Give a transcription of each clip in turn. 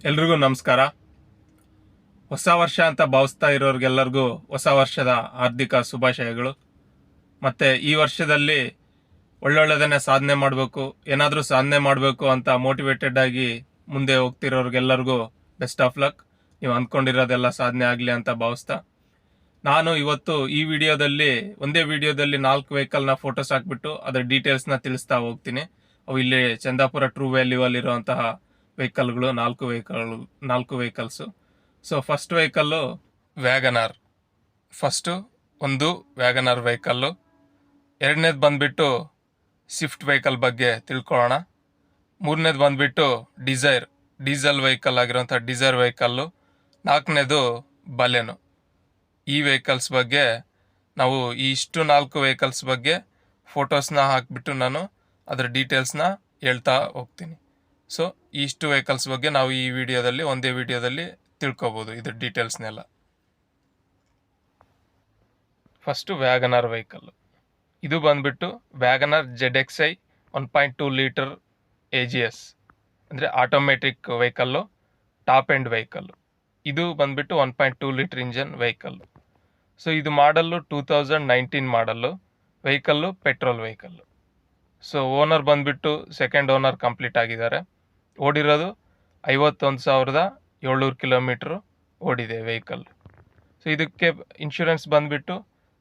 ಎಲ್ರಿಗೂ ನಮಸ್ಕಾರ. ಹೊಸ ವರ್ಷ ಅಂತ ಭಾವಿಸ್ತಾ ಇರೋರಿಗೆಲ್ಲರಿಗೂ ಹೊಸ ವರ್ಷದ ಹಾರ್ದಿಕ ಶುಭಾಶಯಗಳು. ಮತ್ತು ಈ ವರ್ಷದಲ್ಲಿ ಒಳ್ಳೊಳ್ಳೆದನ್ನೇ ಸಾಧನೆ ಮಾಡಬೇಕು, ಏನಾದರೂ ಸಾಧನೆ ಮಾಡಬೇಕು ಅಂತ ಮೋಟಿವೇಟೆಡ್ ಆಗಿ ಮುಂದೆ ಹೋಗ್ತಿರೋರಿಗೆಲ್ಲರಿಗೂ ಬೆಸ್ಟ್ ಆಫ್ ಲಕ್. ನೀವು ಅಂದ್ಕೊಂಡಿರೋದೆಲ್ಲ ಸಾಧನೆ ಆಗಲಿ ಅಂತ ಭಾವಿಸ್ತಾ, ನಾನು ಇವತ್ತು ಈ ವಿಡಿಯೋದಲ್ಲಿ ಒಂದೇ ವಿಡಿಯೋದಲ್ಲಿ 4 ವೆಹಿಕಲ್ನ ಫೋಟೋಸ್ ಹಾಕ್ಬಿಟ್ಟು ಅದರ ಡೀಟೇಲ್ಸ್ನ ತಿಳಿಸ್ತಾ ಹೋಗ್ತೀನಿ. ಅವು ಇಲ್ಲಿ ಚಂದಾಪುರ ಟ್ರೂ ವ್ಯಾಲ್ಯೂವಲ್ಲಿರುವಂತಹ ವೆಹಿಕಲ್ಗಳು, 4 vehicles. So first vehicle Wagon R. ಒಂದು ವ್ಯಾಗನಾರ್ ವೆಹಿಕಲ್ಲು. ಎರಡನೇದು ಬಂದುಬಿಟ್ಟು ಸ್ವಿಫ್ಟ್ ವೆಹಿಕಲ್ ಬಗ್ಗೆ ತಿಳ್ಕೊಳ್ಳೋಣ. ಮೂರನೇದು ಬಂದುಬಿಟ್ಟು ಡೀಸೆಲ್ ವೆಹಿಕಲ್ ಆಗಿರೋಂಥ ಡಿಸೈರ್ ವೆಹಿಕಲ್ಲು. ನಾಲ್ಕನೇದು ಬಲೆನೋ. ಈ ವೆಹಿಕಲ್ಸ್ ಬಗ್ಗೆ ನಾವು ಇಷ್ಟು 4 ವೆಹಿಕಲ್ಸ್ ಬಗ್ಗೆ ಫೋಟೋಸ್ನ ಹಾಕಿಬಿಟ್ಟು ನಾನು ಅದರ ಡೀಟೇಲ್ಸ್ನ ಹೇಳ್ತಾ ಹೋಗ್ತೀನಿ. ಸೊ ಇಷ್ಟು ವೆಹಿಕಲ್ಸ್ ಬಗ್ಗೆ ನಾವು ಈ ವಿಡಿಯೋದಲ್ಲಿ ಒಂದೇ ವಿಡಿಯೋದಲ್ಲಿ ತಿಳ್ಕೊಬೋದು ಇದ್ರ ಡೀಟೇಲ್ಸ್ನೆಲ್ಲ. First Wagon R vehicle. ಇದು ಬಂದುಬಿಟ್ಟು ವ್ಯಾಗನಾರ್ ZXi 1.2 ಲೀಟರ್ AGS ಅಂದರೆ automatic vehicle, top end vehicle. ಇದು ಬಂದುಬಿಟ್ಟು 1.2 ಲೀಟರ್ ಇಂಜನ್ ವೆಹಿಕಲ್ಲು. ಸೊ ಇದು model 2019 model. Vehicle petrol vehicle. So owner ಬಂದುಬಿಟ್ಟು ಸೆಕೆಂಡ್ ಓನರ್ ಕಂಪ್ಲೀಟ್ ಆಗಿದ್ದಾರೆ. ಓಡಿರೋದು 51,700 ಕಿಲೋಮೀಟ್ರು ಓಡಿದೆ ವೆಹಿಕಲ್. ಸೊ ಇದಕ್ಕೆ ಇನ್ಶೂರೆನ್ಸ್ ಬಂದುಬಿಟ್ಟು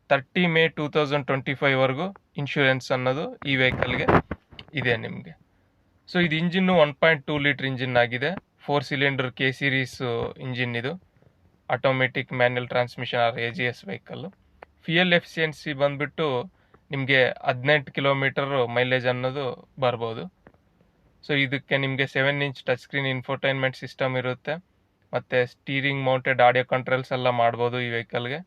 30 ಮೇ 2025ವರೆಗೂ ಇನ್ಶೂರೆನ್ಸ್ ಅನ್ನೋದು ಈ ವೆಹಿಕಲ್ಗೆ ಇದೆ ನಿಮಗೆ. ಸೊ ಇದು ಇಂಜಿನ್ನು 1.2 ಲೀಟ್ರ್ ಇಂಜಿನ್ ಆಗಿದೆ. 4 ಸಿಲಿಂಡರ್ K ಸೀರೀಸ್ ಇಂಜಿನ್. ಇದು automatic manual transmission AGS vehicle. Fuel efficiency ಬಂದುಬಿಟ್ಟು ನಿಮಗೆ 18 ಕಿಲೋಮೀಟರ್ ಮೈಲೇಜ್ ಅನ್ನೋದು ಬರ್ಬೋದು. ಸೊ ಇದಕ್ಕೆ ನಿಮಗೆ 7 inch touch screen infotainment system ಇರುತ್ತೆ. ಮತ್ತು ಸ್ಟೀರಿಂಗ್ ಮೌಂಟೆಡ್ ಆಡಿಯೋ ಕಂಟ್ರೋಲ್ಸ್ ಎಲ್ಲ ಮಾಡ್ಬೋದು ಈ ವೆಹಿಕಲ್ಗೆ.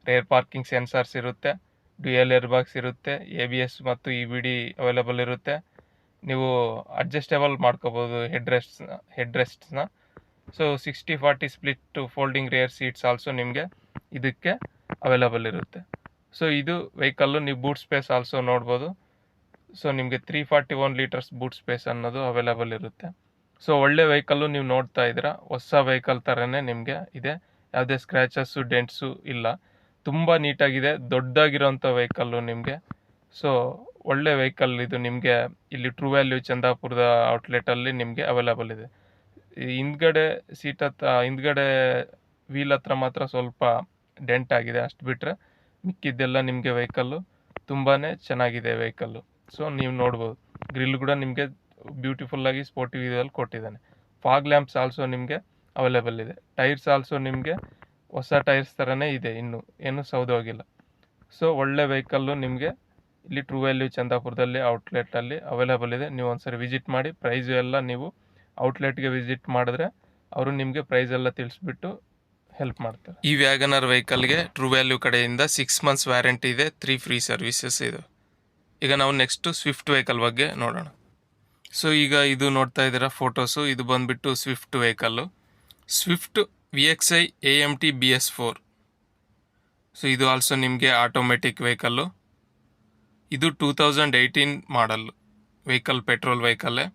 ರೇರ್ ಪಾರ್ಕಿಂಗ್ ಸೆನ್ಸಾರ್ಸ್ ಇರುತ್ತೆ, ಡ್ಯುಯಲ್ ಏರ್ಬ್ಯಾಗ್ಸ್ ಇರುತ್ತೆ, ABS ಮತ್ತು EBD ಅವೈಲೇಬಲ್ ಇರುತ್ತೆ. ನೀವು ಅಡ್ಜಸ್ಟೇಬಲ್ ಮಾಡ್ಕೋಬೋದು ಹೆಡ್ ರೆಸ್ಟ್ಸ್ನ. So 60-40 split folding rear seats also ನಿಮಗೆ ಇದಕ್ಕೆ ಅವೈಲೇಬಲ್ ಇರುತ್ತೆ. ಸೊ ಇದು ವೆಹಿಕಲ್ಲು ನೀವು ಬೂಟ್ ಸ್ಪೇಸ್ ಆಲ್ಸೋ ನೋಡ್ಬೋದು. ಸೊ ನಿಮಗೆ 341 ಲೀಟರ್ಸ್ ಬೂಟ್ ಸ್ಪೇಸ್ ಅನ್ನೋದು ಅವೈಲೇಬಲ್ ಇರುತ್ತೆ. ಸೊ ಒಳ್ಳೆ ವೆಹಿಕಲ್ಲು ನೀವು ನೋಡ್ತಾ ಇದ್ದೀರಾ, ಹೊಸ ವೆಹಿಕಲ್ ಥರನೇ ನಿಮಗೆ ಇದೆ. ಯಾವುದೇ ಸ್ಕ್ರ್ಯಾಚಸ್ಸು ಡೆಂಟ್ಸು ಇಲ್ಲ, ತುಂಬ ನೀಟಾಗಿದೆ, ದೊಡ್ಡದಾಗಿರೋಂಥ ವೆಹಿಕಲ್ಲು ನಿಮಗೆ. ಸೊ ಒಳ್ಳೆ ವೆಹಿಕಲ್ ಇದು. ನಿಮಗೆ ಇಲ್ಲಿ ಟ್ರೂ ವ್ಯಾಲ್ಯೂ ಚಂದಾಪುರದ ಔಟ್ಲೆಟಲ್ಲಿ ನಿಮಗೆ ಅವೈಲೇಬಲ್ ಇದೆ. ಹಿಂದ್ಗಡೆ ಹಿಂದ್ಗಡೆ ವೀಲ್ ಹತ್ರ ಮಾತ್ರ ಸ್ವಲ್ಪ ಡೆಂಟ್ ಆಗಿದೆ, ಅಷ್ಟು ಬಿಟ್ಟರೆ ಮಿಕ್ಕಿದ್ದೆಲ್ಲ ನಿಮಗೆ ವೆಹಿಕಲ್ಲು ತುಂಬಾ ಚೆನ್ನಾಗಿದೆ ವೆಹಿಕಲ್ಲು. ಸೊ ನೀವು ನೋಡ್ಬೋದು, ಗ್ರಿಲ್ ಕೂಡ ನಿಮಗೆ ಬ್ಯೂಟಿಫುಲ್ಲಾಗಿ ಸ್ಪೋರ್ಟಿವ್ ಇದರಲ್ಲಿ ಕೊಟ್ಟಿದ್ದಾನೆ. ಫಾಗ್ ಲ್ಯಾಂಪ್ಸ್ ಆಲ್ಸೋ ನಿಮಗೆ ಅವೈಲೇಬಲ್ ಇದೆ. ಟೈರ್ಸ್ ಆಲ್ಸೋ ನಿಮಗೆ ಹೊಸ ಟೈರ್ಸ್ ಥರನೇ ಇದೆ, ಇನ್ನೂ ಏನೂ ಸೌದೋಗಿಲ್ಲ. ಸೊ ಒಳ್ಳೆ ವೆಹಿಕಲ್ಲು ನಿಮಗೆ ಇಲ್ಲಿ ಟ್ರೂ ವ್ಯಾಲ್ಯೂ ಚಂದಾಪುರದಲ್ಲಿ ಔಟ್ಲೆಟಲ್ಲಿ ಅವೈಲೇಬಲ್ ಇದೆ. ನೀವು ಒಂದ್ಸರಿ ವಿಸಿಟ್ ಮಾಡಿ. ಪ್ರೈಸು ಎಲ್ಲ ನೀವು ಔಟ್ಲೆಟ್ಗೆ ವಿಸಿಟ್ ಮಾಡಿದ್ರೆ ಅವರು ನಿಮಗೆ ಪ್ರೈಸ್ ಎಲ್ಲ ತಿಳಿಸ್ಬಿಟ್ಟು ಹೆಲ್ಪ್ ಮಾಡ್ತಾರೆ. ಈ ವ್ಯಾಗನರ್ ವೆಹಿಕಲ್ಗೆ ಟ್ರೂ ವ್ಯಾಲ್ಯೂ ಕಡೆಯಿಂದ 6 ಮಂತ್ಸ್ ವ್ಯಾರಂಟಿ ಇದೆ, 3 ಫ್ರೀ ಸರ್ವಿಸಸ್ ಇದೆ. ಈಗ ನಾವು ನೆಕ್ಸ್ಟು ಸ್ವಿಫ್ಟ್ ವೆಹಿಕಲ್ ಬಗ್ಗೆ ನೋಡೋಣ. ಸೊ ಈಗ ಇದು ನೋಡ್ತಾ ಇದ್ದೀರಾ ಫೋಟೋಸು, ಇದು ಬಂದುಬಿಟ್ಟು Swift vehicle. Swift VXi AMT BS4. So ಇದು ಆಲ್ಸೋ ನಿಮಗೆ ಆಟೋಮೆಟಿಕ್ ವೆಹಿಕಲ್ಲು. ಇದು 2018 ಮಾಡಲ್ಲು ವೆಹಿಕಲ್, ಪೆಟ್ರೋಲ್ ವೆಹಿಕಲ್ಲೇ.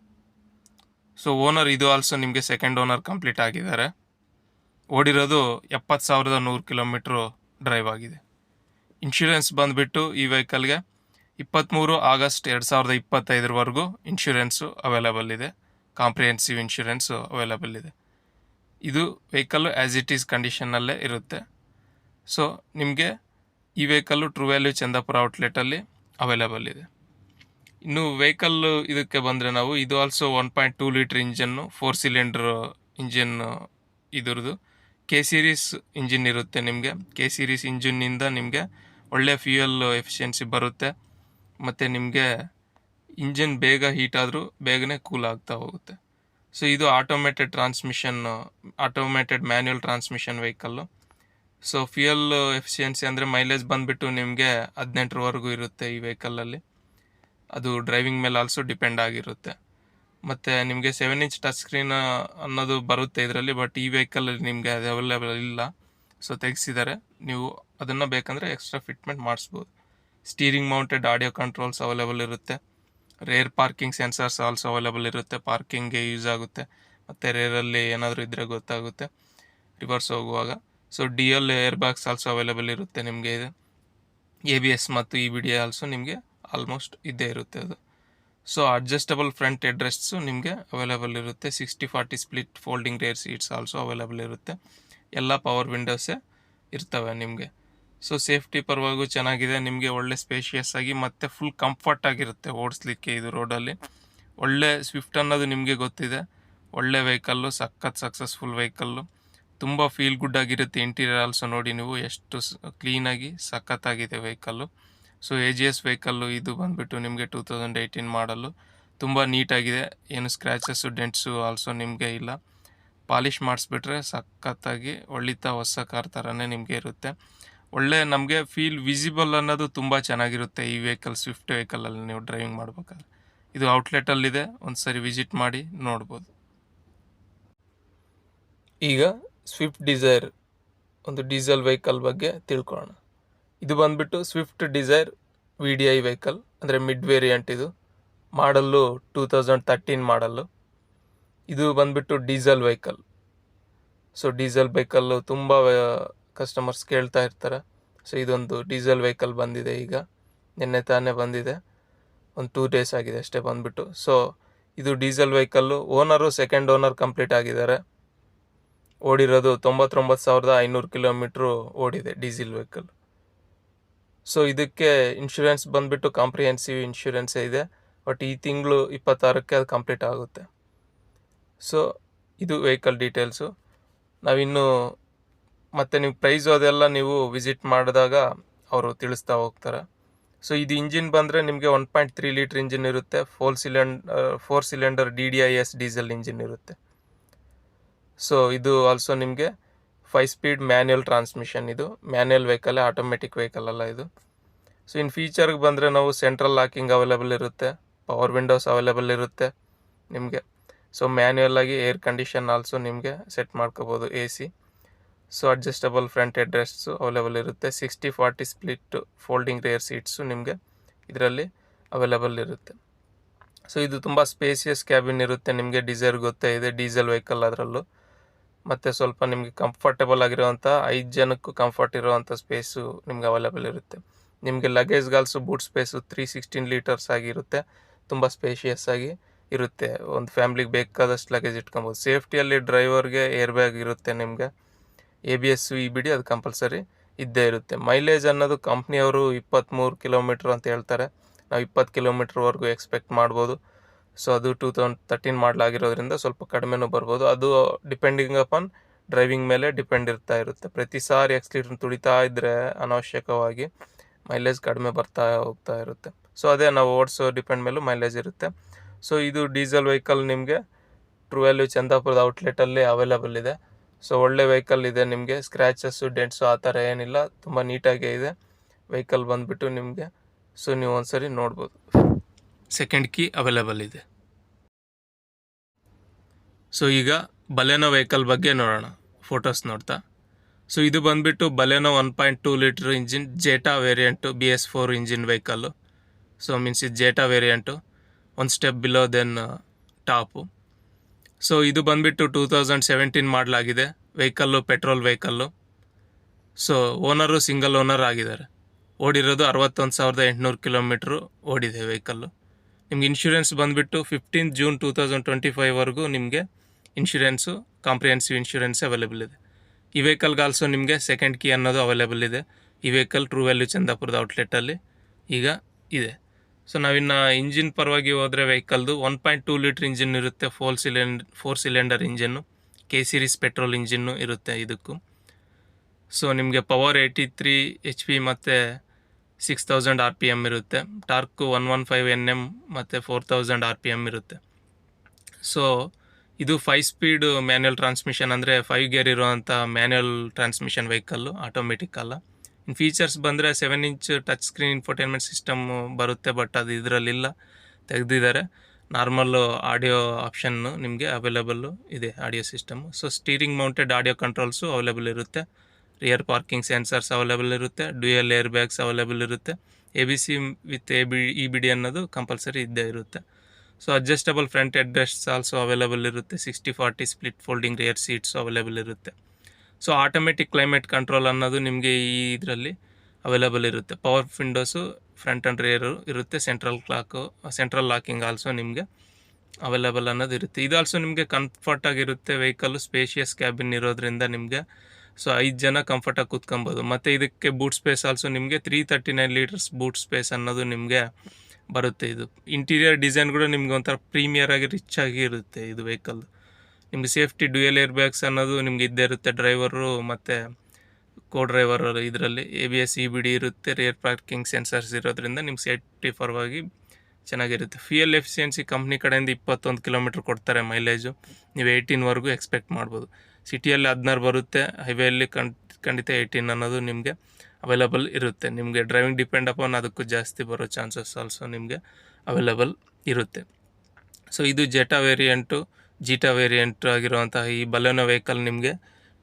ಸೊ ಓನರ್ ಇದು ಆಲ್ಸೋ ನಿಮಗೆ ಸೆಕೆಂಡ್ ಓನರ್ ಕಂಪ್ಲೀಟ್ ಆಗಿದ್ದಾರೆ. ಓಡಿರೋದು 70,100 ಕಿಲೋಮೀಟ್ರು ಡ್ರೈವ್ ಆಗಿದೆ. ಇನ್ಶೂರೆನ್ಸ್ ಬಂದುಬಿಟ್ಟು ಈ ವೆಹಿಕಲ್ಗೆ 23 ಆಗಸ್ಟ್ 2025ವರೆಗೂ ಇನ್ಶೂರೆನ್ಸು ಅವೈಲೇಬಲ್ ಇದೆ. ಕಾಂಪ್ರಿಹೆನ್ಸಿವ್ ಇನ್ಶೂರೆನ್ಸು ಅವೈಲೇಬಲ್ ಇದೆ. ಇದು ವೆಹಿಕಲ್ಲು ಆ್ಯಸ್ ಇಟ್ ಈಸ್ ಕಂಡೀಷನ್ನಲ್ಲೇ ಇರುತ್ತೆ. ಸೊ ನಿಮಗೆ ಈ ವೆಹಿಕಲ್ಲು ಟ್ರೂ ವ್ಯಾಲ್ಯೂ ಚಂದಾಪುರ ಔಟ್ಲೆಟಲ್ಲಿ ಅವೈಲೇಬಲ್ ಇದೆ. ಇನ್ನು ವೆಹಿಕಲ್ಲು ಇದಕ್ಕೆ ಬಂದರೆ ನಾವು, ಇದು also 1.2 litre engine, 4 cylinder engine ಇದ್ರದ್ದು. K ಸೀರೀಸ್ ಇಂಜಿನ್ ಇರುತ್ತೆ ನಿಮಗೆ. K ಸೀರೀಸ್ ಇಂಜಿನ್ನಿಂದ ನಿಮಗೆ ಒಳ್ಳೆ ಫ್ಯೂಯಲ್ ಎಫಿಷಿಯನ್ಸಿ ಬರುತ್ತೆ. ಮತ್ತು ನಿಮಗೆ ಇಂಜಿನ್ ಬೇಗ ಹೀಟ್ ಆದರೂ ಬೇಗನೆ ಕೂಲ್ ಆಗ್ತಾ ಹೋಗುತ್ತೆ. ಸೊ ಇದು automated manual transmission vehicle. So fuel efficiency ಅಂದರೆ ಮೈಲೇಜ್ ಬಂದುಬಿಟ್ಟು ನಿಮಗೆ 18ವರೆಗೂ ಇರುತ್ತೆ ಈ ವೆಹಿಕಲಲ್ಲಿ. ಅದು ಡ್ರೈವಿಂಗ್ ಮೇಲೆ ಆಲ್ಸೋ ಡಿಪೆಂಡ್ ಆಗಿರುತ್ತೆ. ಮತ್ತು ನಿಮಗೆ 7 ಇಂಚ್ ಟಚ್ ಸ್ಕ್ರೀನ್ ಅನ್ನೋದು ಬರುತ್ತೆ ಇದರಲ್ಲಿ, ಬಟ್ ಈ ವೆಹಿಕಲಲ್ಲಿ ನಿಮಗೆ ಅದು ಅವೈಲೇಬಲ್ ಇಲ್ಲ. ಸೊ ತೆಗೆಸಿದ್ದಾರೆ, ನೀವು ಅದನ್ನು ಬೇಕಂದರೆ ಎಕ್ಸ್ಟ್ರಾ ಫಿಟ್ಮೆಂಟ್ ಮಾಡಿಸ್ಬೋದು. Steering mounted audio controls available ಇರುತ್ತೆ. Rear parking sensors also available ಇರುತ್ತೆ, ಪಾರ್ಕಿಂಗ್ಗೆ ಯೂಸ್ ಆಗುತ್ತೆ. ಮತ್ತು ರೇರಲ್ಲಿ ಏನಾದರೂ ಇದ್ದರೆ ಗೊತ್ತಾಗುತ್ತೆ ರಿವರ್ಸ್ ಹೋಗುವಾಗ. So DL air bags also available ಇರುತ್ತೆ ನಿಮಗೆ. ಇದು ABS ಮತ್ತು EBD ಆಲ್ಸೋ ನಿಮಗೆ ಆಲ್ಮೋಸ್ಟ್ ಇದ್ದೇ ಇರುತ್ತೆ ಅದು. ಸೊ ಅಡ್ಜಸ್ಟಬಲ್ ಫ್ರಂಟ್ ಹೆಡ್ರೆಸ್ಟ್ಸು ನಿಮಗೆ ಅವೈಲೇಬಲ್ ಇರುತ್ತೆ. 60-40 split folding rear seats also available ಇರುತ್ತೆ. ಎಲ್ಲ ಪವರ್ ವಿಂಡೋಸೇ ಇರ್ತವೆ ನಿಮಗೆ. ಸೊ ಸೇಫ್ಟಿ ಪರವಾಗೂ ಚೆನ್ನಾಗಿದೆ ನಿಮಗೆ, ಒಳ್ಳೆ ಸ್ಪೇಷಿಯಸ್ ಆಗಿ ಮತ್ತು ಫುಲ್ ಕಂಫರ್ಟ್ ಆಗಿರುತ್ತೆ ಓಡಿಸ್ಲಿಕ್ಕೆ ಇದು ರೋಡಲ್ಲಿ. ಒಳ್ಳೆ ಸ್ವಿಫ್ಟ್ ಅನ್ನೋದು ನಿಮಗೆ ಗೊತ್ತಿದೆ, ಒಳ್ಳೆ ವೆಹಿಕಲ್ಲು, ಸಖತ್ ಸಕ್ಸಸ್ಫುಲ್ ವೆಹಿಕಲ್ಲು, ತುಂಬ ಫೀಲ್ ಗುಡ್ ಆಗಿರುತ್ತೆ. ಇಂಟೀರಿಯರ್ ಆಲ್ಸೋ ನೋಡಿ ನೀವು ಎಷ್ಟು ಕ್ಲೀನಾಗಿ ಸಖತ್ತಾಗಿದೆ ವೆಹಿಕಲ್ಲು. ಸೊ AGS ವೆಹಿಕಲ್ಲು ಇದು ಬಂದುಬಿಟ್ಟು ನಿಮಗೆ 2018 ಮಾಡಲು, ತುಂಬ ನೀಟಾಗಿದೆ, ಏನು ಸ್ಕ್ರ್ಯಾಚಸ್ಸು ಡೆಂಟ್ಸು ಆಲ್ಸೋ ನಿಮಗೆ ಇಲ್ಲ. ಪಾಲಿಷ್ ಮಾಡಿಸ್ಬಿಟ್ರೆ ಸಖತ್ತಾಗಿ ಒಳ್ಳಿತ ಹೊಸ ಕಾರ್ ಥರನೇ ನಿಮಗೆ ಇರುತ್ತೆ. ಒಳ್ಳೆ ನಮಗೆ ಫೀಲ್ ವಿಸಿಬಲ್ ಅನ್ನೋದು ತುಂಬ ಚೆನ್ನಾಗಿರುತ್ತೆ ಈ ವೆಹಿಕಲ್, ಸ್ವಿಫ್ಟ್ ವೆಹಿಕಲಲ್ಲಿ ನೀವು ಡ್ರೈವಿಂಗ್ ಮಾಡ್ಬೇಕಾದ್ರೆ. ಇದು ಔಟ್ಲೆಟಲ್ಲಿದೆ, ಒಂದು ಸರಿ ವಿಸಿಟ್ ಮಾಡಿ ನೋಡ್ಬೋದು. ಈಗ ಸ್ವಿಫ್ಟ್ ಡಿಸೈರ್ ಒಂದು ಡೀಸೆಲ್ ವೆಹಿಕಲ್ ಬಗ್ಗೆ ತಿಳ್ಕೊಳ್ಳೋಣ. ಇದು ಬಂದುಬಿಟ್ಟು ಸ್ವಿಫ್ಟ್ ಡಿಸೈರ್ VDI ವೆಹಿಕಲ್, ಅಂದರೆ ಮಿಡ್ ವೇರಿಯಂಟ್. ಇದು ಮಾಡಲ್ಲು 2013 ಮಾಡಲ್ಲು. ಇದು ಬಂದುಬಿಟ್ಟು diesel vehicle. So diesel vehicle ತುಂಬ ಕಸ್ಟಮರ್ಸ್ ಕೇಳ್ತಾ ಇರ್ತಾರೆ. ಸೊ ಇದೊಂದು ಡೀಸೆಲ್ ವೆಹಿಕಲ್ ಬಂದಿದೆ, ಈಗ ನಿನ್ನೆ ತಾನೇ ಬಂದಿದೆ, ಒಂದು 2 days ಆಗಿದೆ ಅಷ್ಟೇ ಬಂದುಬಿಟ್ಟು. ಸೊ ಇದು diesel vehicle. Owner second owner complete ಆಗಿದ್ದಾರೆ. ಓಡಿರೋದು 99,500 ಕಿಲೋಮೀಟ್ರು ಓಡಿದೆ ಡೀಸೆಲ್ ವೆಹಿಕಲ್. ಸೊ ಇದಕ್ಕೆ ಇನ್ಶೂರೆನ್ಸ್ ಬಂದುಬಿಟ್ಟು ಕಾಂಪ್ರಿಹೆನ್ಸಿವ್ ಇನ್ಶೂರೆನ್ಸೇ ಇದೆ, ಬಟ್ ಈ ತಿಂಗಳು 26ಕ್ಕೆ ಅದು ಕಂಪ್ಲೀಟ್ ಆಗುತ್ತೆ. ಸೊ ಇದು ವೆಹಿಕಲ್ ಡೀಟೇಲ್ಸು. ನಾವಿನ್ನು ಮತ್ತು ನೀವು ಪ್ರೈಸು ಅದೆಲ್ಲ ನೀವು ವಿಸಿಟ್ ಮಾಡಿದಾಗ ಅವರು ತಿಳಿಸ್ತಾ ಹೋಗ್ತಾರೆ. ಸೊ ಇದು ಇಂಜಿನ್ ಬಂದರೆ ನಿಮಗೆ 1.3 ಲೀಟ್ರ್ ಇಂಜಿನ್ ಇರುತ್ತೆ. 4 ಸಿಲಿಂಡರ್ DDIS ಡೀಸೆಲ್ ಇಂಜಿನ್ ಇರುತ್ತೆ. ಸೊ ಇದು ಆಲ್ಸೋ ನಿಮಗೆ 5 ಸ್ಪೀಡ್ ಮ್ಯಾನ್ಯಲ್ ಟ್ರಾನ್ಸ್ಮಿಷನ್. ಇದು ಮ್ಯಾನ್ಯಲ್ ವೆಹಿಕಲ್, ಆಟೋಮೆಟಿಕ್ ವೆಹಿಕಲ್ ಅಲ್ಲ ಇದು. ಸೊ ಇನ್ನು ಫೀಚರ್ಗೆ ಬಂದರೆ ನಾವು ಸೆಂಟ್ರಲ್ ಲಾಕಿಂಗ್ ಅವೈಲೇಬಲ್ ಇರುತ್ತೆ, ಪವರ್ ವಿಂಡೋಸ್ ಅವೈಲೇಬಲ್ ಇರುತ್ತೆ ನಿಮಗೆ. ಸೊ ಮ್ಯಾನ್ಯಲ್ ಆಗಿ ಏರ್ ಕಂಡೀಷನ್ ಆಲ್ಸೋ ನಿಮಗೆ ಸೆಟ್ ಮಾಡ್ಕೋಬೋದು, AC. So adjustable front headrests available ಇರುತ್ತೆ. 60-40 ಸ್ಪ್ಲಿಟ್ ಫೋಲ್ಡಿಂಗ್ ರೇರ್ ಸೀಟ್ಸು ನಿಮಗೆ ಇದರಲ್ಲಿ ಅವೈಲೇಬಲ್ ಇರುತ್ತೆ. ಸೊ ಇದು ತುಂಬ ಸ್ಪೇಸಿಯಸ್ ಕ್ಯಾಬಿನ್ ಇರುತ್ತೆ ನಿಮಗೆ. ಡಿಸೈರ್ ಗೊತ್ತೇ ಇದೆ, ಡೀಸೆಲ್ ವೆಹಿಕಲ್ ಅದರಲ್ಲೂ. ಮತ್ತು ಸ್ವಲ್ಪ ನಿಮಗೆ ಕಂಫರ್ಟೇಬಲ್ ಆಗಿರೋವಂಥ 5 ಜನಕ್ಕೂ ಕಂಫರ್ಟ್ ಇರೋವಂಥ ಸ್ಪೇಸು ನಿಮ್ಗೆ ಅವೈಲೇಬಲ್ ಇರುತ್ತೆ. ನಿಮಗೆ ಲಗೇಜ್ಗಾಲ್ಸು ಬೂಟ್ ಸ್ಪೇಸು 316 ಲೀಟರ್ಸ್ ಆಗಿರುತ್ತೆ, ತುಂಬ ಸ್ಪೇಷಿಯಸ್ ಆಗಿ ಇರುತ್ತೆ. ಒಂದು ಫ್ಯಾಮ್ಲಿಗೆ ಬೇಕಾದಷ್ಟು ಲಗೇಜ್ ಇಟ್ಕೊಬೋದು. ಸೇಫ್ಟಿಯಲ್ಲಿ ಡ್ರೈವರ್ಗೆ ಏರ್ ಬ್ಯಾಗ್ ಇರುತ್ತೆ ನಿಮಗೆ. ABS EBD ಅದು ಕಂಪಲ್ಸರಿ ಇದ್ದೇ ಇರುತ್ತೆ. ಮೈಲೇಜ್ ಅನ್ನೋದು ಕಂಪ್ನಿಯವರು 23 ಕಿಲೋಮೀಟ್ರ್ ಅಂತ ಹೇಳ್ತಾರೆ, ನಾವು 20 ಕಿಲೋಮೀಟ್ರ್ವರೆಗೂ ಎಕ್ಸ್ಪೆಕ್ಟ್ ಮಾಡ್ಬೋದು. ಸೊ ಅದು 2013 ಮಾಡಲಾಗಿರೋದ್ರಿಂದ ಸ್ವಲ್ಪ ಕಡಿಮೆನೂ ಬರ್ಬೋದು. ಅದು ಡಿಪೆಂಡಿಂಗ್ ಅಪಾನ್ ಡ್ರೈವಿಂಗ್ ಮೇಲೆ ಡಿಪೆಂಡ್ ಇರುತ್ತೆ. ಪ್ರತಿ ಸಾರಿ ಎಕ್ಸ್ಲೀಟ್ರ್ ತುಳಿತಾ ಇದ್ದರೆ ಅನಾವಶ್ಯಕವಾಗಿ ಮೈಲೇಜ್ ಕಡಿಮೆ ಹೋಗ್ತಾ ಇರುತ್ತೆ. ಸೊ ಅದೇ ನಾವು ಓಡಿಸೋ ಡಿಪೆಂಡ್ ಮೇಲೂ ಮೈಲೇಜ್ ಇರುತ್ತೆ. ಸೊ ಇದು ಡೀಸೆಲ್ ವೆಹಿಕಲ್ ನಿಮಗೆ ಟ್ರೂ ವ್ಯಾಲ್ಯೂ ಚಂದಾಪುರದ ಔಟ್ಲೆಟಲ್ಲಿ ಅವೈಲೇಬಲ್ ಇದೆ. ಸೊ ಒಳ್ಳೆ ವೆಹಿಕಲ್ ಇದೆ ನಿಮಗೆ, ಸ್ಕ್ರ್ಯಾಚಸ್ಸು ಡೆಂಟ್ಸು ಆ ಥರ ಏನಿಲ್ಲ, ತುಂಬ ನೀಟಾಗೇ ಇದೆ ವೆಹಿಕಲ್ ಬಂದುಬಿಟ್ಟು ನಿಮಗೆ. ಸೊ ನೀವು ಒಂದ್ಸರಿ ನೋಡ್ಬೋದು. ಸೆಕೆಂಡ್ ಕೀ ಅವೈಲೇಬಲ್ ಇದೆ. ಸೊ ಈಗ ಬಲೆನೋ ವೆಹಿಕಲ್ ಬಗ್ಗೆ ನೋಡೋಣ, ಫೋಟೋಸ್ ನೋಡ್ತಾ. ಸೊ ಇದು ಬಂದುಬಿಟ್ಟು Baleno 1.2 litre engine Zeta variant, BS4 engine vehicle. So means ಇದು ಜೇಟಾ ವೇರಿಯಂಟು, ಒಂದು step below than top. So ಇದು ಬಂದುಬಿಟ್ಟು 2017 ಮಾಡಲಾಗಿದೆ vehicle, petrol vehicle. So owner single owner ಆಗಿದ್ದಾರೆ. ಓಡಿರೋದು 61,800 ಕಿಲೋಮೀಟ್ರು ಓಡಿದೆ ವೆಹಿಕಲ್ಲು. ನಿಮ್ಗೆ ಇನ್ಶೂರೆನ್ಸ್ ಬಂದುಬಿಟ್ಟು 15 ಜೂನ್ 2025ವರೆಗೂ ನಿಮಗೆ ಇನ್ಶೂರೆನ್ಸು, ಕಾಂಪ್ರಿಹೆನ್ಸಿವ್ ಇನ್ಶೂರೆನ್ಸ್ ಅವೈಲೇಬಲ್ ಇದೆ. ಈ ವೆಹಿಕಲ್ಗೆ ಆಲ್ಸೋ ನಿಮಗೆ ಸೆಕೆಂಡ್ ಕೀ ಅನ್ನೋದು ಅವೈಲೇಬಲ್ ಇದೆ. ಈ ವೆಹಿಕಲ್ ಟ್ರೂ ವ್ಯಾಲ್ಯೂ ಚಂದಾಪುರದ ಔಟ್ಲೆಟಲ್ಲಿ ಈಗ ಇದೆ. ಸೊ ನಾವಿನ್ನು ಇಂಜಿನ್ ಪರವಾಗಿ ಹೋದರೆ ವೆಹಿಕಲ್ದು 1.2 ಲೀಟ್ರ್ ಇಂಜಿನ್ ಇರುತ್ತೆ, 4 cylinder engine, K series petrol engine ಇರುತ್ತೆ ಇದಕ್ಕೂ. ಸೊ ನಿಮಗೆ ಪವರ್ 83 HP ಮತ್ತು 6000 RPM ಇರುತ್ತೆ. ಟಾರ್ಕು 115 Nm ಮತ್ತು 4000 RPM ಇರುತ್ತೆ. ಸೊ ಇದು 5 ಸ್ಪೀಡ್ ಮ್ಯಾನ್ಯಲ್ ಟ್ರಾನ್ಸ್ಮಿಷನ್, ಅಂದರೆ 5 ಗೇರ್ ಇರುವಂಥ ಮ್ಯಾನ್ಯಲ್ ಟ್ರಾನ್ಸ್ಮಿಷನ್ ವೆಹಿಕಲ್ಲು, ಆಟೋಮೆಟಿಕ್ ಅಲ್ಲ. ಇನ್ನು ಫೀಚರ್ಸ್ ಬಂದರೆ 7 inch touch screen infotainment system ಬರುತ್ತೆ, ಬಟ್ ಅದು ಇದರಲ್ಲಿಲ್ಲ, ತೆಗೆದಿದ್ದಾರೆ. ನಾರ್ಮಲ್ಲು ಆಡಿಯೋ ಆಪ್ಷನ್ನು ನಿಮಗೆ ಅವೈಲೇಬಲ್ಲು ಇದೆ, audio system. So steering mounted audio controls available ಇರುತ್ತೆ. ರಿಯರ್ ಪಾರ್ಕಿಂಗ್ ಸೆನ್ಸರ್ಸ್ ಅವೈಲೇಬಲ್ ಇರುತ್ತೆ. ಡ್ಯೂಯಲ್ ಏರ್ ಬ್ಯಾಗ್ಸ್ ಅವೈಲೇಬಲ್ ಇರುತ್ತೆ. ABC ವಿತ್ EBD ಅನ್ನೋದು ಕಂಪಲ್ಸರಿ ಇದ್ದೇ ಇರುತ್ತೆ. So adjustable front head rests also available ಇರುತ್ತೆ. 60-40 split folding rear seats available ಇರುತ್ತೆ. So automatic climate control ಅನ್ನೋದು ನಿಮಗೆ ಈ ಇದರಲ್ಲಿ ಅವೈಲೇಬಲ್ ಇರುತ್ತೆ. Power windows front and rare ಇರುತ್ತೆ. ಸೆಂಟ್ರಲ್ ಲಾಕಿಂಗ್ ಆಲ್ಸೋ ನಿಮಗೆ ಅವೈಲೇಬಲ್ ಅನ್ನೋದು ಇರುತ್ತೆ. ಇದು ಆಲ್ಸೋ ನಿಮಗೆ ಕಂಫರ್ಟ್ ಆಗಿರುತ್ತೆ. ವೆಹಿಕಲ್ಲು ಸ್ಪೇಷಿಯಸ್ ಕ್ಯಾಬಿನ್ ಇರೋದ್ರಿಂದ ನಿಮಗೆ ಸೊ 5 ಜನ ಕಂಫರ್ಟಾಗಿ ಕೂತ್ಕೊಬೋದು. ಮತ್ತು ಇದಕ್ಕೆ ಬೂಟ್ ಸ್ಪೇಸ್ ಆಲ್ಸೋ ನಿಮಗೆ 339 ಲೀಟರ್ಸ್ ಬೂಟ್ ಸ್ಪೇಸ್ ಅನ್ನೋದು ನಿಮಗೆ ಬರುತ್ತೆ. ಇದು ಇಂಟೀರಿಯರ್ ಡಿಸೈನ್ ಕೂಡ ನಿಮ್ಗೆ ಒಂಥರ ಪ್ರೀಮಿಯರ್ ಆಗಿ ರಿಚ್ ಆಗಿ ಇರುತ್ತೆ ಇದು ವೆಹಿಕಲ್. ನಿಮಗೆ ಸೇಫ್ಟಿ ಡ್ಯುಯಲ್ ಏರ್ ಬ್ಯಾಗ್ಸ್ ಅನ್ನೋದು ನಿಮ್ಗೆ ಇದ್ದೇ ಇರುತ್ತೆ. ಡ್ರೈವರು ಮತ್ತು ಡ್ರೈವರ್ ಇದರಲ್ಲಿ ABS EBD ಇರುತ್ತೆ. ರೇರ್ ಪಾರ್ಕಿಂಗ್ ಸೆನ್ಸರ್ಸ್ ಇರೋದ್ರಿಂದ ನಿಮ್ಗೆ ಸೇಫ್ಟಿ ಪರವಾಗಿ ಚೆನ್ನಾಗಿರುತ್ತೆ. ಫ್ಯೂಯಲ್ ಎಫಿಷಿಯನ್ಸಿ ಕಂಪ್ನಿ ಕಡೆಯಿಂದ 21 ಕಿಲೋಮೀಟ್ರ್ ಕೊಡ್ತಾರೆ ಮೈಲೇಜು. ನೀವು 18ವರೆಗೂ ಎಕ್ಸ್ಪೆಕ್ಟ್ ಮಾಡ್ಬೋದು. ಸಿಟಿಯಲ್ಲಿ 16 ಬರುತ್ತೆ. ಹೈವೇಯಲ್ಲಿ ಖಂಡಿತ 18 ಅನ್ನೋದು ನಿಮಗೆ ಅವೈಲೇಬಲ್ ಇರುತ್ತೆ. ನಿಮಗೆ ಡ್ರೈವಿಂಗ್ ಡಿಪೆಂಡ್ ಅಪಾನ್ ಅದಕ್ಕೂ ಜಾಸ್ತಿ ಬರೋ ಚಾನ್ಸಸ್ ಆಲ್ಸೋ ನಿಮಗೆ ಅವೈಲೇಬಲ್ ಇರುತ್ತೆ. ಸೊ ಇದು ಜೀಟಾ ವೇರಿಯಂಟು ಆಗಿರುವಂತಹ ಈ ಬಲೆನೋ ವೆಹಿಕಲ್ ನಿಮಗೆ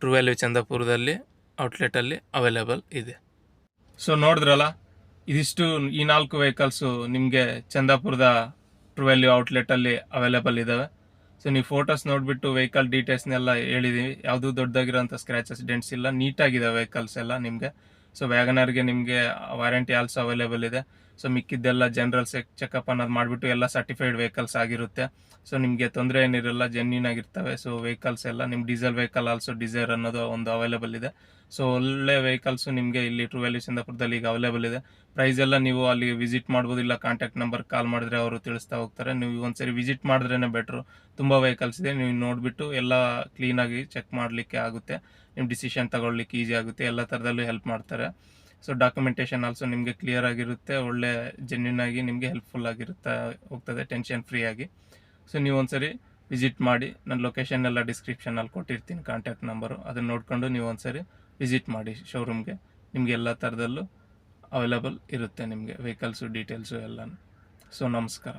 ಟ್ರೂ ವ್ಯಾಲ್ಯೂ ಚಂದಾಪುರದಲ್ಲಿ ಔಟ್ಲೆಟಲ್ಲಿ ಅವೈಲೇಬಲ್ ಇದೆ. ಸೊ ನೋಡಿದ್ರಲ್ಲ, ಇದಿಷ್ಟು ಈ 4 ವೆಹಿಕಲ್ಸು ನಿಮಗೆ ಚಂದಾಪುರದ ಟ್ರೂ ವ್ಯಾಲ್ಯೂ ಔಟ್ಲೆಟಲ್ಲಿ ಅವೈಲೇಬಲ್ ಇದ್ದಾವೆ. ಸೊ ನೀವು ಫೋಟೋಸ್ ನೋಡಿಬಿಟ್ಟು ವೆಹಿಕಲ್ ಡೀಟೇಲ್ಸ್ನೆಲ್ಲ ಹೇಳಿದ್ದೀವಿ. ಯಾವುದೂ ದೊಡ್ಡದಾಗಿರೋಂಥ ಸ್ಕ್ರ್ಯಾಚಸ್ ಡೆಂಟ್ಸ್ ಇಲ್ಲ, ನೀಟಾಗಿದೆ ವೆಹಿಕಲ್ಸ್ ಎಲ್ಲ ನಿಮಗೆ. ಸೊ ವ್ಯಾಗನರ್ಗೆ ನಿಮಗೆ ವಾರಂಟಿ ಆಲ್ಸೋ ಅವೈಲೇಬಲ್ ಇದೆ. ಸೊ ಮಿಕ್ಕಿದ್ದೆಲ್ಲ ಜನರಲ್ ಚೆಕಪ್ ಅನ್ನೋದು ಮಾಡಿಬಿಟ್ಟು ಎಲ್ಲ ಸರ್ಟಿಫೈಡ್ ವೆಹಿಕಲ್ಸ್ ಆಗಿರುತ್ತೆ. ಸೊ ನಿಮಗೆ ತೊಂದರೆ ಏನಿರಲ್ಲ, ಜೆನ್ಯೂನ್ ಆಗಿರ್ತವೆ. ಸೊ ವೆಹಿಕಲ್ಸ್ ಎಲ್ಲ ನಿಮ್ಮ ಡೀಸೆಲ್ ವೆಹಿಕಲ್ ಆಲ್ಸೋ ಡಿಸೈರ್ ಅನ್ನೋದು ಒಂದು ಅವೈಲೇಬಲ್ ಇದೆ. ಸೊ ಒಳ್ಳೆ ವೆಹಿಕಲ್ಸು ನಿಮಗೆ ಇಲ್ಲಿ ಟ್ರೂ ವ್ಯಾಲ್ಯೂ ಚಂದಾಪುರದಲ್ಲಿ ಈಗ ಅವೈಲೇಬಲ್ ಇದೆ. ಪ್ರೈಸ್ ಎಲ್ಲ ನೀವು ಅಲ್ಲಿ ವಿಸಿಟ್ ಮಾಡ್ಬೋದು, ಇಲ್ಲ ಕಾಂಟ್ಯಾಕ್ಟ್ ನಂಬರ್ ಕಾಲ್ ಮಾಡಿದ್ರೆ ಅವರು ತಿಳಿಸ್ತಾ ಹೋಗ್ತಾರೆ. ನೀವು ಒಂದ್ಸರಿ ವಿಸಿಟ್ ಮಾಡಿದ್ರೇ ಬೆಟ್ರು. ತುಂಬ ವೆಹಿಕಲ್ಸ್ ಇದೆ, ನೀವು ನೋಡಿಬಿಟ್ಟು ಎಲ್ಲ ಕ್ಲೀನಾಗಿ ಚೆಕ್ ಮಾಡಲಿಕ್ಕೆ ಆಗುತ್ತೆ. ನಿಮ್ಮ ಡಿಸಿಷನ್ ತಗೊಳ್ಲಿಕ್ಕೆ ಈಸಿ ಆಗುತ್ತೆ. ಎಲ್ಲ ಥರದಲ್ಲೂ ಹೆಲ್ಪ್ ಮಾಡ್ತಾರೆ. ಸೊ ಡಾಕ್ಯುಮೆಂಟೇಷನ್ ಆಲ್ಸೋ ನಿಮಗೆ ಕ್ಲಿಯರ್ ಆಗಿರುತ್ತೆ. ಒಳ್ಳೆ ಜೆನ್ಯೂನ್ ಆಗಿ ನಿಮಗೆ ಹೆಲ್ಪ್ಫುಲ್ ಆಗಿರುತ್ತೆ ಹೋಗ್ತದೆ, ಟೆನ್ಷನ್ ಫ್ರೀ ಆಗಿ. ಸೊ ನೀವು ಒಂದ್ಸರಿ ವಿಸಿಟ್ ಮಾಡಿ. ನನ್ನ ಲೊಕೇಶನ್ ಎಲ್ಲ ಡಿಸ್ಕ್ರಿಪ್ಷನಲ್ಲಿ ಕೊಟ್ಟಿರ್ತೀನಿ, ಕಾಂಟ್ಯಾಕ್ಟ್ ನಂಬರು. ಅದನ್ನು ನೋಡಿಕೊಂಡು ನೀವು ಒಂದ್ಸರಿ ವಿಸಿಟ್ ಮಾಡಿ ಶೋರೂಮ್ಗೆ. ನಿಮಗೆ ಎಲ್ಲ ಥರದಲ್ಲೂ ಅವೈಲೇಬಲ್ ಇರುತ್ತೆ ನಿಮಗೆ ವೆಹಿಕಲ್ಸು ಡೀಟೇಲ್ಸು ಎಲ್ಲನೂ. ಸೊ ನಮಸ್ಕಾರ.